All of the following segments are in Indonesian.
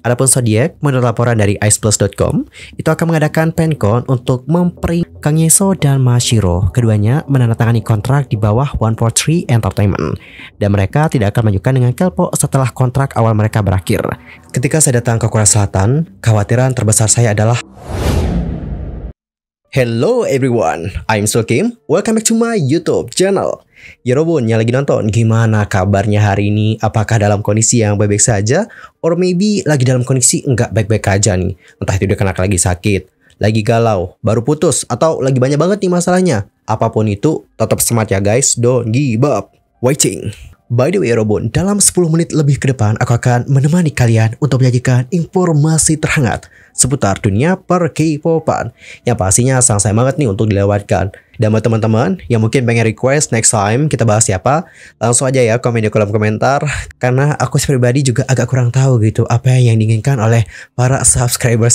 Adapun Zodiac, menurut laporan dari iceplus.com, itu akan mengadakan PenCon untuk memperi Kang Yeso dan Mashiro. Keduanya menandatangani kontrak di bawah 143 Entertainment. Dan mereka tidak akan melanjutkan dengan Kelpo setelah kontrak awal mereka berakhir. Ketika saya datang ke Korea Selatan, kekhawatiran terbesar saya adalah Hello everyone, I'm Sulkim. Welcome back to my YouTube channel. Yorobun yang lagi nonton, gimana kabarnya hari ini? Apakah dalam kondisi yang baik-baik saja? Or maybe lagi dalam kondisi nggak baik-baik aja nih? Entah itu dia kena lagi sakit, lagi galau, baru putus, atau lagi banyak banget nih masalahnya. Apapun itu, tetap semangat ya guys, don't give up. Waiting. By the way Yorobun, dalam 10 menit lebih ke depan aku akan menemani kalian untuk menyajikan informasi terhangat seputar dunia per K-popan yang pastinya sangat sayang banget nih untuk dilewatkan. Dan buat teman-teman yang mungkin pengen request next time kita bahas siapa, langsung aja ya komen di kolom komentar, karena aku pribadi juga agak kurang tahu gitu apa yang diinginkan oleh para subscriber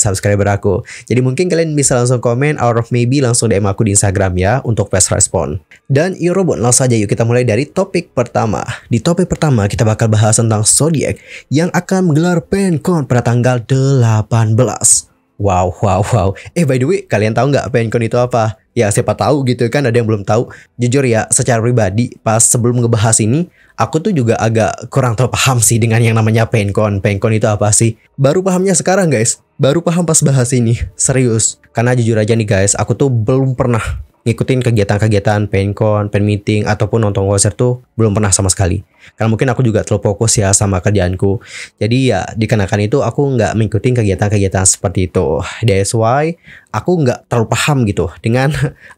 aku. Jadi mungkin kalian bisa langsung komen or maybe langsung DM aku di Instagram ya untuk fast respon. Dan Yorobun, langsung aja yuk kita mulai dari topik pertama. Di topik pertama kita bakal bahas tentang Zodiac yang akan menggelar PenCon pada tanggal 18. Wow. By the way, kalian tahu nggak PenCon itu apa? Ya siapa tahu gitu kan, ada yang belum tahu. Jujur ya, secara pribadi pas sebelum ngebahas ini, aku tuh juga agak kurang tahu paham sih dengan yang namanya PenCon. PenCon itu apa sih? Baru pahamnya sekarang guys. Baru paham pas bahas ini. Serius. Karena jujur aja nih guys, aku tuh belum pernah ngikutin kegiatan-kegiatan PenCon, pen meeting, ataupun nonton konser tuh belum pernah sama sekali. Karena mungkin aku juga terlalu fokus ya sama kerjaanku. Jadi ya dikarenakan itu aku nggak mengikuti kegiatan-kegiatan seperti itu. That's why aku nggak terlalu paham gitu dengan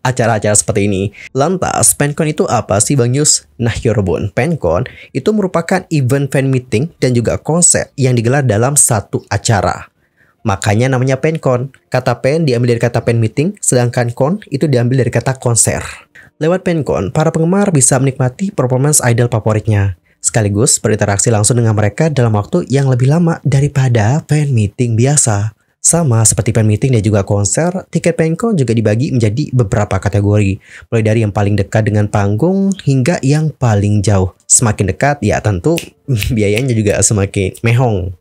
acara-acara seperti ini. Lantas PenCon itu apa sih Bang Yus? Nah Yorobun, PenCon itu merupakan event fan meeting dan juga konser yang digelar dalam satu acara. Makanya namanya PenCon. Kata pen diambil dari kata pen meeting, sedangkan con itu diambil dari kata konser. Lewat PenCon, para penggemar bisa menikmati performance idol favoritnya, sekaligus berinteraksi langsung dengan mereka dalam waktu yang lebih lama daripada fan meeting biasa. Sama seperti fan meeting dan juga konser, tiket PenCon juga dibagi menjadi beberapa kategori, mulai dari yang paling dekat dengan panggung hingga yang paling jauh. Semakin dekat, ya tentu biayanya juga semakin mehong.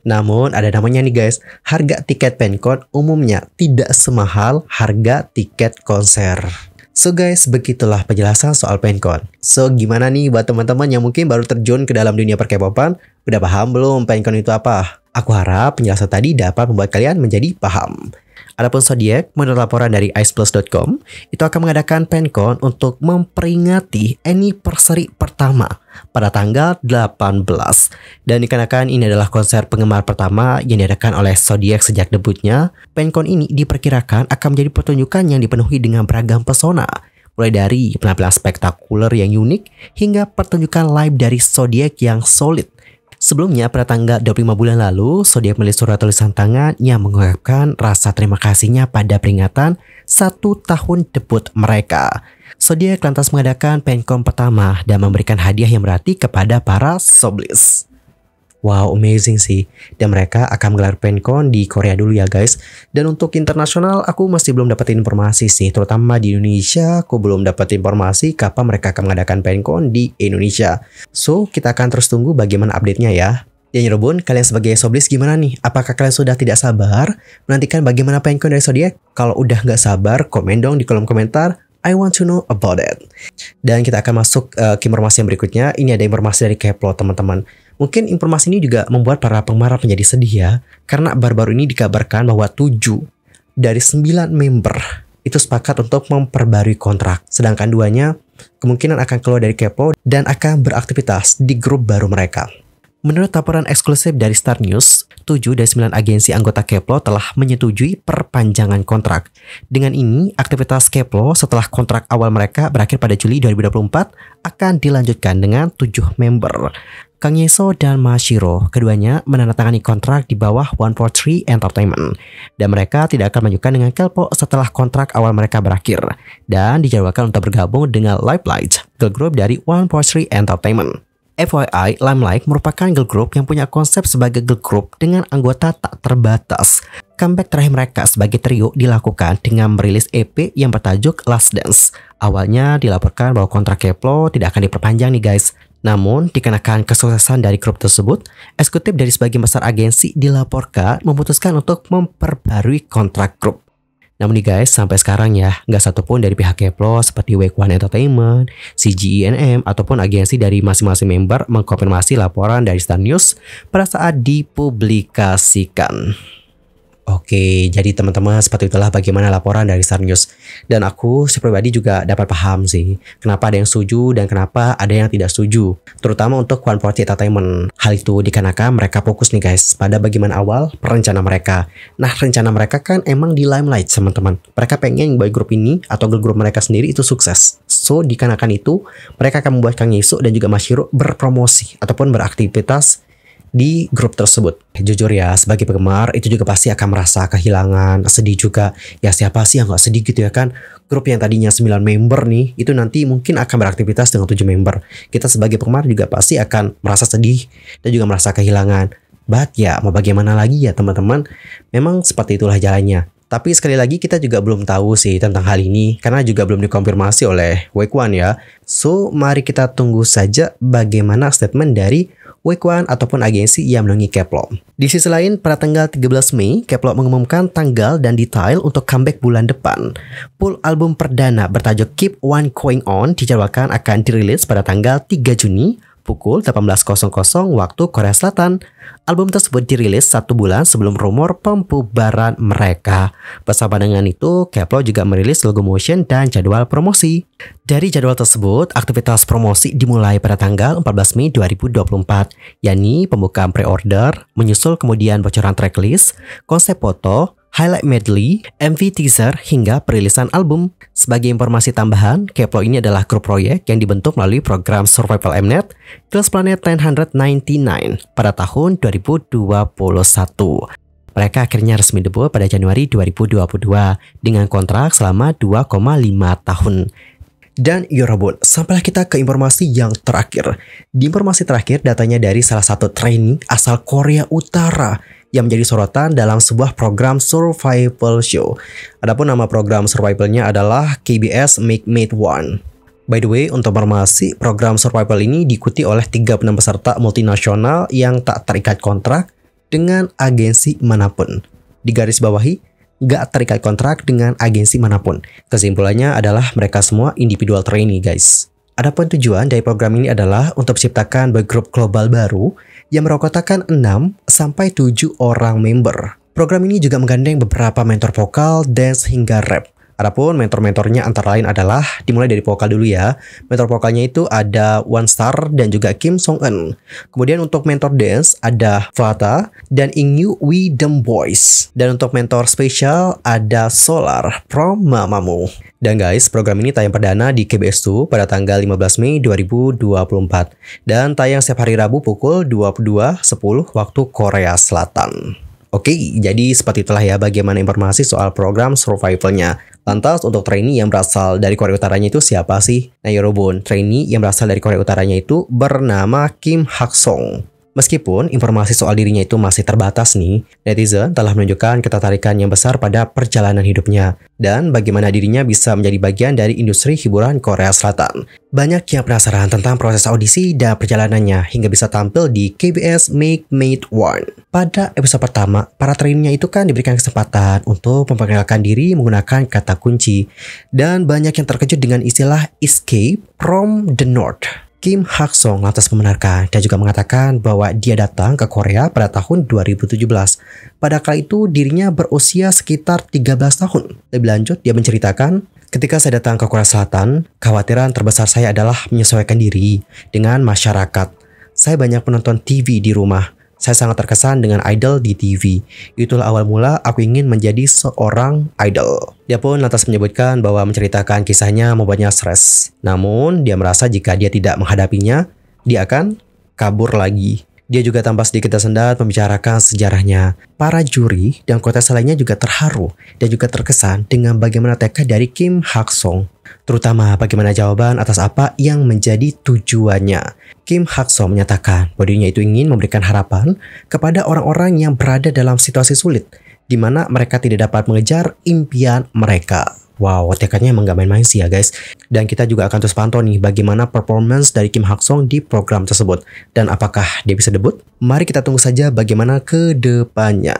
Namun ada namanya nih guys, harga tiket PenCon umumnya tidak semahal harga tiket konser. So guys, begitulah penjelasan soal PenCon. So gimana nih buat teman-teman yang mungkin baru terjun ke dalam dunia per-K-popan? Udah paham belum PenCon itu apa? Aku harap penjelasan tadi dapat membuat kalian menjadi paham. Adapun Zodiac, menurut laporan dari iceplus.com, itu akan mengadakan PenCon untuk memperingati anniversary pertama pada tanggal 18. Dan dikarenakan ini adalah konser penggemar pertama yang diadakan oleh Zodiac sejak debutnya, PenCon ini diperkirakan akan menjadi pertunjukan yang dipenuhi dengan beragam pesona. Mulai dari penampilan spektakuler yang unik hingga pertunjukan live dari Zodiac yang solid. Sebelumnya, pada tanggal 25 bulan lalu, Zodiac menulis surat tulisan tangan yang mengungkapkan rasa terima kasihnya pada peringatan 1 tahun debut mereka. Zodiac lantas mengadakan PenCon pertama dan memberikan hadiah yang berarti kepada para Soblis. Wow, amazing sih. Dan mereka akan menggelar PenCon di Korea dulu ya guys. Dan untuk internasional, aku masih belum dapat informasi sih. Terutama di Indonesia, aku belum dapat informasi kapan mereka akan mengadakan PenCon di Indonesia. So, kita akan terus tunggu bagaimana update-nya ya. Dan Yorobun, kalian sebagai Soblis gimana nih? Apakah kalian sudah tidak sabar menantikan bagaimana PenCon dari Zodiac? Kalau udah nggak sabar, komen dong di kolom komentar. I want to know about it. Dan kita akan masuk ke informasi yang berikutnya. Ini ada informasi dari Keplo teman-teman. Mungkin informasi ini juga membuat para penggemar menjadi sedih ya, karena baru-baru ini dikabarkan bahwa 7 dari 9 member itu sepakat untuk memperbarui kontrak, sedangkan 2-nya kemungkinan akan keluar dari Keplo dan akan beraktivitas di grup baru mereka. Menurut laporan eksklusif dari Star News, 7 dari 9 agensi anggota Keplo telah menyetujui perpanjangan kontrak. Dengan ini, aktivitas Keplo setelah kontrak awal mereka berakhir pada Juli 2024 akan dilanjutkan dengan 7 member. Kang Yeso dan Mashiro, keduanya menandatangani kontrak di bawah 143 Entertainment. Dan mereka tidak akan melanjutkan dengan Kelpo setelah kontrak awal mereka berakhir. Dan dijadwalkan untuk bergabung dengan Limelight, girl group dari 143 Entertainment. FYI, Limelight merupakan girl group yang punya konsep sebagai girl group dengan anggota tak terbatas. Comeback terakhir mereka sebagai trio dilakukan dengan merilis EP yang bertajuk Last Dance. Awalnya dilaporkan bahwa kontrak Keplo tidak akan diperpanjang nih guys. Namun, dikarenakan kesuksesan dari grup tersebut, eksekutif dari sebagian besar agensi dilaporkan memutuskan untuk memperbarui kontrak grup. Namun nih guys, sampai sekarang ya, nggak satupun dari pihak Keplo seperti Wake One Entertainment, CGENM, ataupun agensi dari masing-masing member mengkonfirmasi laporan dari Star News pada saat dipublikasikan. Oke, jadi teman-teman seperti itulah bagaimana laporan dari Star News. Dan aku pribadi juga dapat paham sih kenapa ada yang setuju dan kenapa ada yang tidak setuju. Terutama untuk 140 Entertainment. Hal itu dikarenakan mereka fokus nih guys pada bagaimana awal rencana mereka. Nah, rencana mereka kan emang di limelight teman-teman. Mereka pengen boy group ini atau girl group mereka sendiri itu sukses. So, dikarenakan itu mereka akan membuat Kang Yesuk dan juga Mas Hiro berpromosi ataupun beraktivitas di grup tersebut. Jujur ya, sebagai penggemar itu juga pasti akan merasa kehilangan, sedih juga. Ya siapa sih yang gak sedih gitu ya kan? Grup yang tadinya 9 member nih, itu nanti mungkin akan beraktivitas dengan 7 member. Kita sebagai penggemar juga pasti akan merasa sedih dan juga merasa kehilangan. But ya, mau bagaimana lagi ya teman-teman? Memang seperti itulah jalannya. Tapi sekali lagi kita juga belum tahu sih tentang hal ini karena juga belum dikonfirmasi oleh Wake One ya. So, mari kita tunggu saja bagaimana statement dari Wake One ataupun agensi yang menaungi Keplo. Di sisi lain, pada tanggal 13 Mei, Keplo mengumumkan tanggal dan detail untuk comeback bulan depan. Full album perdana bertajuk Keep On Going On dijadwalkan akan dirilis pada tanggal 3 Juni pukul 18.00 waktu Korea Selatan. Album tersebut dirilis 1 bulan sebelum rumor pembubaran mereka. Bersama dengan itu, Keplo juga merilis logo motion dan jadwal promosi. Dari jadwal tersebut, aktivitas promosi dimulai pada tanggal 14 Mei 2024, yakni pembukaan pre-order, menyusul kemudian bocoran tracklist, konsep foto, highlight medley, MV teaser, hingga perilisan album. Sebagai informasi tambahan, Keplo ini adalah grup proyek yang dibentuk melalui program Survival Mnet Girls Planet 999 pada tahun 2021. Mereka akhirnya resmi debut pada Januari 2022 dengan kontrak selama 2,5 tahun. Dan Yorobun, sampailah kita ke informasi yang terakhir. Di informasi terakhir, datanya dari salah satu trainee asal Korea Utara yang menjadi sorotan dalam sebuah program survival show. Adapun nama program survivalnya adalah KBS Make Mate One. By the way, untuk informasi, program survival ini diikuti oleh 36 peserta multinasional yang tak terikat kontrak dengan agensi manapun. Di garis bawahi, gak terikat kontrak dengan agensi manapun. Kesimpulannya adalah mereka semua individual trainee guys. Adapun tujuan dari program ini adalah untuk menciptakan boy group global baru yang merokotakan 6-7 orang member. Program ini juga menggandeng beberapa mentor vokal, dance, hingga rap. Adapun mentor-mentornya antara lain adalah, dimulai dari vokal dulu ya. Mentor vokalnya itu ada One Star dan juga Kim Song Eun. Kemudian untuk mentor dance ada Fata dan Ingyu We Them Boys. Dan untuk mentor spesial ada Solar from Mamamoo. Dan guys, program ini tayang perdana di KBS 2 pada tanggal 15 Mei 2024. Dan tayang setiap hari Rabu pukul 22.10 waktu Korea Selatan. Oke, jadi seperti itulah ya bagaimana informasi soal program survivalnya. Lantas untuk trainee yang berasal dari Korea Utaranya itu siapa sih? Nah Yorobun, trainee yang berasal dari Korea Utaranya itu bernama Kim Hak Song. Meskipun informasi soal dirinya itu masih terbatas nih, netizen telah menunjukkan ketertarikan yang besar pada perjalanan hidupnya dan bagaimana dirinya bisa menjadi bagian dari industri hiburan Korea Selatan. Banyak yang penasaran tentang proses audisi dan perjalanannya hingga bisa tampil di KBS Make Mate One. Pada episode pertama, para trainee itu kan diberikan kesempatan untuk memperkenalkan diri menggunakan kata kunci dan banyak yang terkejut dengan istilah Escape from the North. Kim Hak Song lantas membenarkan dan juga mengatakan bahwa dia datang ke Korea pada tahun 2017. Pada kala itu dirinya berusia sekitar 13 tahun. Lebih lanjut dia menceritakan, ketika saya datang ke Korea Selatan, kekhawatiran terbesar saya adalah menyesuaikan diri dengan masyarakat. Saya banyak menonton TV di rumah. Saya sangat terkesan dengan idol di TV. Itulah awal mula aku ingin menjadi seorang idol. Dia pun lantas menyebutkan bahwa menceritakan kisahnya membuatnya stres. Namun, dia merasa jika dia tidak menghadapinya, dia akan kabur lagi. Dia juga tanpa sedikit tersendat membicarakan sejarahnya. Para juri dan kontes lainnya juga terharu dan juga terkesan dengan bagaimana tekad dari Kim Hak Song. Terutama bagaimana jawaban atas apa yang menjadi tujuannya. Kim Hak Song menyatakan bahwa dirinya itu ingin memberikan harapan kepada orang-orang yang berada dalam situasi sulit, di mana mereka tidak dapat mengejar impian mereka. Wow, tekadnya emang gak main-main sih ya guys. Dan kita juga akan terus pantau nih bagaimana performance dari Kim Hak Song di program tersebut. Dan apakah dia bisa debut? Mari kita tunggu saja bagaimana ke depannya.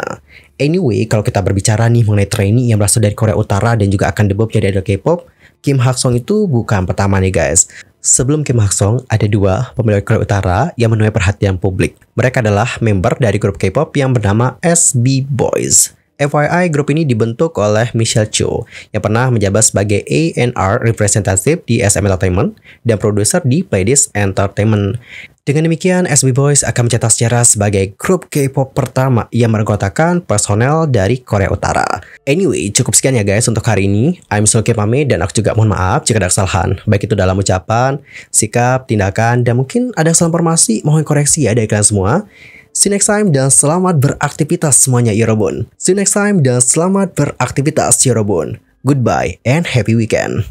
Anyway, kalau kita berbicara nih mengenai trainee yang berasal dari Korea Utara dan juga akan debut jadi idol K-pop, Kim Hak Song itu bukan pertama nih guys. Sebelum Kim Hak Song, ada dua pemilik Korea Utara yang menuai perhatian publik. Mereka adalah member dari grup K-pop yang bernama SB Boys. FYI, grup ini dibentuk oleh Michelle Cho yang pernah menjabat sebagai A&R representative di SM Entertainment dan produser di Playlist Entertainment. Dengan demikian, SB Boys akan mencetak sejarah sebagai grup K-pop pertama yang menganggotakan personel dari Korea Utara. Anyway, cukup sekian ya guys untuk hari ini. I'm Sulky pamit dan aku juga mohon maaf jika ada kesalahan, baik itu dalam ucapan, sikap, tindakan, dan mungkin ada salah informasi, mohon koreksi ya dari kalian semua. See you next time dan selamat beraktivitas semuanya Yorobun. See you next time dan selamat beraktivitas Yorobun. Goodbye and happy weekend.